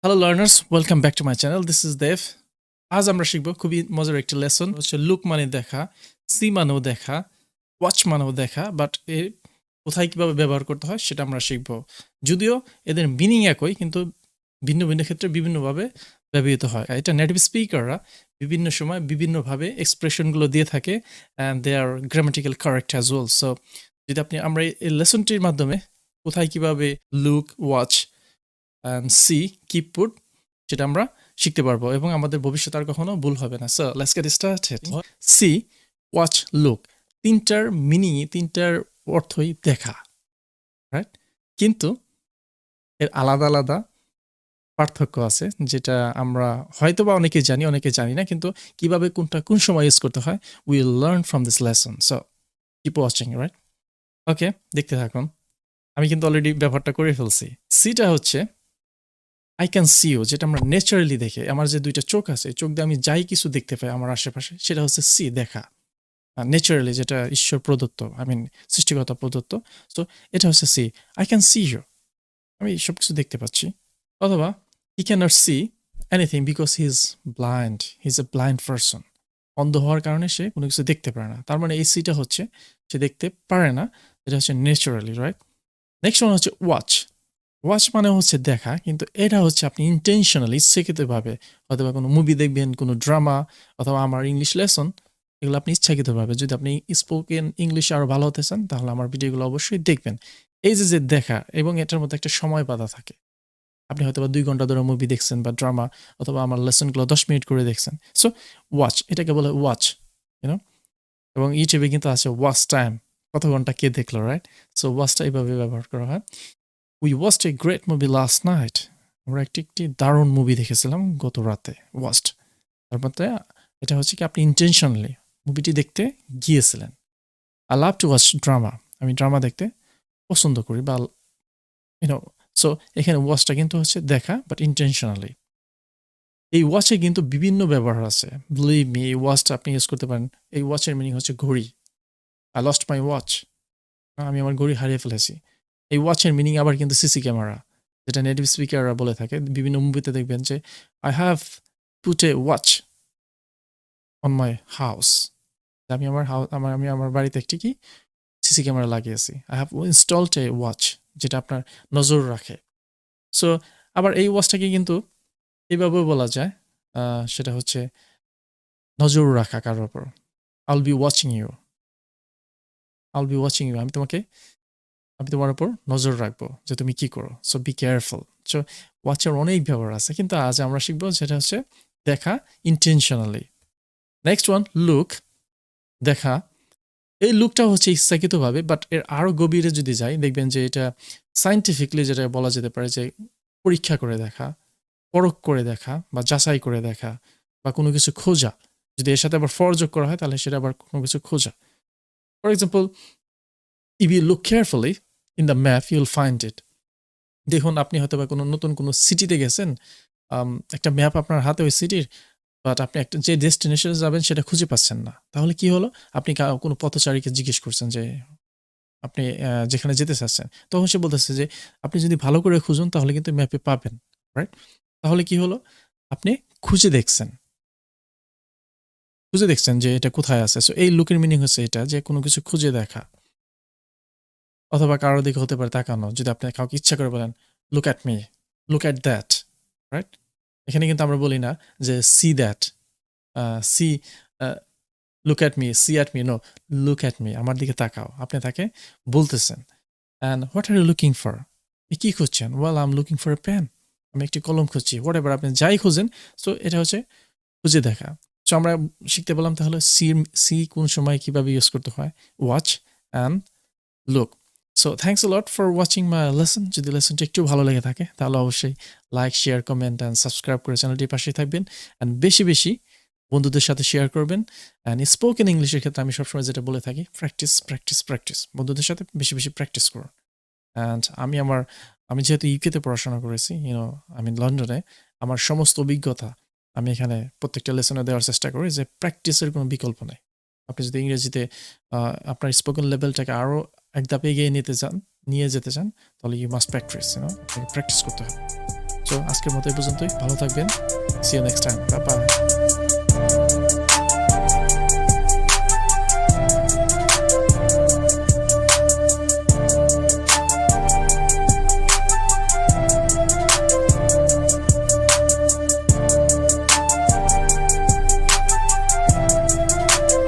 Hello learners, welcome back to my channel. This is they've. আজ আমরা শিখব খুবই মজার একটি লেসন, হচ্ছে লুক মানে দেখা, সি মানেও দেখা, ওয়াচ মানেও দেখা, বাট এ কোথায় কীভাবে ব্যবহার করতে হয় সেটা আমরা শিখব। যদিও এদের মিনিং একই, কিন্তু ভিন্ন ভিন্ন ক্ষেত্রে বিভিন্নভাবে ব্যবহৃত হয়। এটা নেটিভ স্পিকাররা বিভিন্ন সময় বিভিন্নভাবে এক্সপ্রেশনগুলো দিয়ে থাকে, and they are grammatical correct as well. So যদি আমরা এই লেসনটির মাধ্যমে কোথায় কীভাবে look, watch and see, keep put সেটা আমরা শিখতে পারবো এবং আমাদের ভবিষ্যতে আর কখনো ভুল হবে না। So let's get started. See, watch, look, তিনটার মিনিংই, তিনটার অর্থই দেখা, রাইট? কিন্তু এর আলাদা আলাদা পার্থক্য আছে, যেটা আমরা হয়তো বা অনেকে জানি, অনেকে জানি না, কিন্তু কিভাবে কোনটা কোন সময় ইউজ করতে হয় will learn from this lesson. So keep watching, right? Okay, দেখতে থাকুন। আমি কিন্তু অলরেডি ব্যবহারটা করে ফেলছি। সিটা হচ্ছে আই ক্যান সি ইউ, যেটা আমরা ন্যাচারালি দেখে, আমার যে দুইটা চোখ আছে, চোখ দিয়ে আমি যাই কিছু দেখতে পাই আমার আশেপাশে, সেটা হচ্ছে সি, দেখা। ন্যাচারালি, যেটা ঈশ্বর প্রদত্ত, সৃষ্টিকর্তা প্রদত্ত। সো এটা হচ্ছে see, I can see you, আমি সব কিছু দেখতে পাচ্ছি। অথবা he can not see anything because he is blind, he is a blind person. অন্ধ হওয়ার কারণে সে কোনো কিছু দেখতে পারে না। তার মানে এই সিটা হচ্ছে সে দেখতে পারে না, এটা হচ্ছে ন্যাচারালি, রাইট? নেক্সট ওয়ান হচ্ছে ওয়াচ। ওয়াচ মানে হচ্ছে দেখা, কিন্তু এটা হচ্ছে আপনি ইন্টেনশনালি, ইচ্ছাকৃতভাবে, অথবা কোনো মুভি দেখবেন, কোনো ড্রামা, অথবা আমার ইংলিশ লেসন, এগুলো আপনি ইচ্ছাকৃতভাবে, যদি আপনি স্পোকেন ইংলিশে আরও ভালো হতে চান, তাহলে আমার ভিডিওগুলো অবশ্যই দেখবেন। এই যে দেখা, এবং এটার মধ্যে একটা সময় বাধা থাকে। আপনি হয়তো বা 2 ঘন্টা ধরে মুভি দেখছেন বা ড্রামা, অথবা আমার লেসনগুলো 10 মিনিট করে দেখছেন। সো ওয়াচ, এটাকে বলে ওয়াচ, ইউনো। এবং ইউটিউবে কিন্তু আছে ওয়াচ টাইম, কত ঘন্টা কে দেখলো, রাইট? সো ওয়াচটা এইভাবে ব্যবহার করা হয়। We watched a great movie last night. আমরা একটি দারুণ মুভি দেখেছিলাম গত রাতে। ওয়াচড, তার মধ্যে এটা হচ্ছে কি আপনি ইন্টেনশনালি মুভিটি দেখতে গিয়েছিলেন। I love to watch drama, আমি ড্রামা দেখতে পছন্দ করি, বা ইউনো। সো এখানে ওয়াচটা কিন্তু হচ্ছে দেখা, বাট ইন্টেনশনালি। এই ওয়াচে কিন্তু বিভিন্ন ব্যবহার আছে। বিলিভ মি, এই ওয়াচটা আপনি ইউজ করতে পারেন। এই ওয়াচের মিনিং হচ্ছে ঘড়ি। আই লস্ট মাই ওয়াচ, আমি আমার ঘড়ি হারিয়ে ফেলেছি। এই ওয়াচের মিনিং আবার কিন্তু সিসি ক্যামেরা, যেটা নেটিভ স্পিকাররা বলে থাকে। বিভিন্ন মুভিতে দেখবেন যে I have put a watch on my house, আমি আমার বাড়িতে একটি কি সিসি ক্যামেরা লাগিয়েছি। I have installed A watch, যেটা আপনার নজর রাখে। সো আবার এই ওয়াচটাকে কিন্তু এইভাবেও বলা যায়, সেটা হচ্ছে নজর রাখা কারোর ওপর। I'll be watching you, I'll be watching you, আমি তোমার উপর নজর রাখবো যে তুমি কি করো। So be careful. সো ওয়াচের অনেক ব্যবহার আছে, কিন্তু আজ আমরা শিখবো যেটা হচ্ছে দেখা ইন্টেনশনালি। নেক্সট ওয়ান, লুক, দেখা। এই লুকটা হচ্ছে ইচ্ছাকৃতভাবে, বাট এর আরও গভীরে যদি যাই, দেখবেন যে এটা সায়েন্টিফিকলি যেটা বলা যেতে পারে যে পরীক্ষা করে দেখা, পরখ করে দেখা, বা যাচাই করে দেখা, বা কোনো কিছু খোঁজা। যদি এর সাথে আবার ফর যোগ করা হয়, তাহলে সেটা আবার কোনো কিছু খোঁজা। For example, if you look carefully in the map you'll find it. দেখুন, আপনি হয়তো বা কোনো নতুন কোনো সিটিতে গেছেন, একটা ম্যাপ আপনার হাতে ওই সিটির, বাট আপনি একটা যে ডেস্টিনেশনে যাবেন সেটা খুঁজে পাচ্ছেন না। তাহলে কি হলো? আপনি কোনো পথচারীকে জিজ্ঞেস করছেন যে আপনি যেখানে যেতে চাচ্ছেন। তখন সে বলতেছে যে আপনি যদি ভালো করে খুঁজুন তাহলে কিন্তু ম্যাপে পাবেন, রাইট? তাহলে কি হলো? আপনি খুঁজে দেখছেন, যে এটা কোথায় আছে। সো এই লুকের মিনিং হচ্ছে এটা, যে কোনো কিছু খুঁজে দেখা, অথবা কারোর দিকে হতে পারে তাকানো। যদি আপনি কাউকে ইচ্ছা করে বলেন, look at me, look at that, right? এখানে কিন্তু আমরা বলি না যে see that, see look at me, see at me, no, look at me, আমার দিকে তাকাও। আপনি তাকে বলতেছেন। And what are you looking for, আপনি কী খুঁজছেন? Well, I am looking for a pen, আমি একটি কলম খুঁজছি। হোয়াট এভার, আপনি যাই খুঁজেন। সো এটা হচ্ছে খুঁজে দেখা। সো আমরা শিখতে বললাম তাহলে সি কোন সময় কীভাবে ইউজ করতে হয়, watch and look. So thanks a lot for watching my lesson. যদি লেসনটি একটু ভালো লেগে থাকে তাহলে অবশ্যই like, share, comment and subscribe করে চ্যানেলটির পাশেই থাকবেন। অ্যান্ড বেশি বেশি বন্ধুদের সাথে শেয়ার করবেন। অ্যান্ড স্পোকেন ইংলিশের ক্ষেত্রে আমি সবসময় যেটা বলে থাকি, প্র্যাকটিস প্র্যাকটিস প্র্যাকটিস। বন্ধুদের সাথে বেশি বেশি প্র্যাকটিস করুন। অ্যান্ড আমি যেহেতু ইউকেতে পড়াশোনা করেছি, লন্ডনে, আমার সমস্ত অভিজ্ঞতা আমি এখানে প্রত্যেকটা লেসনে দেওয়ার চেষ্টা করি, যে প্র্যাকটিসের কোনো বিকল্প নেই। আপনি যদি ইংরেজিতে আপনার স্পোকেন লেভেলটাকে আরও এক ধাপ এগিয়ে নিয়ে যেতে চান, তাহলে ইউ মাস্ট প্র্যাকটিস, আপনাকে প্র্যাকটিস করতে হবে। সো আজকের মতো এই পর্যন্তই, ভালো থাকবেন, see you next time, bye by.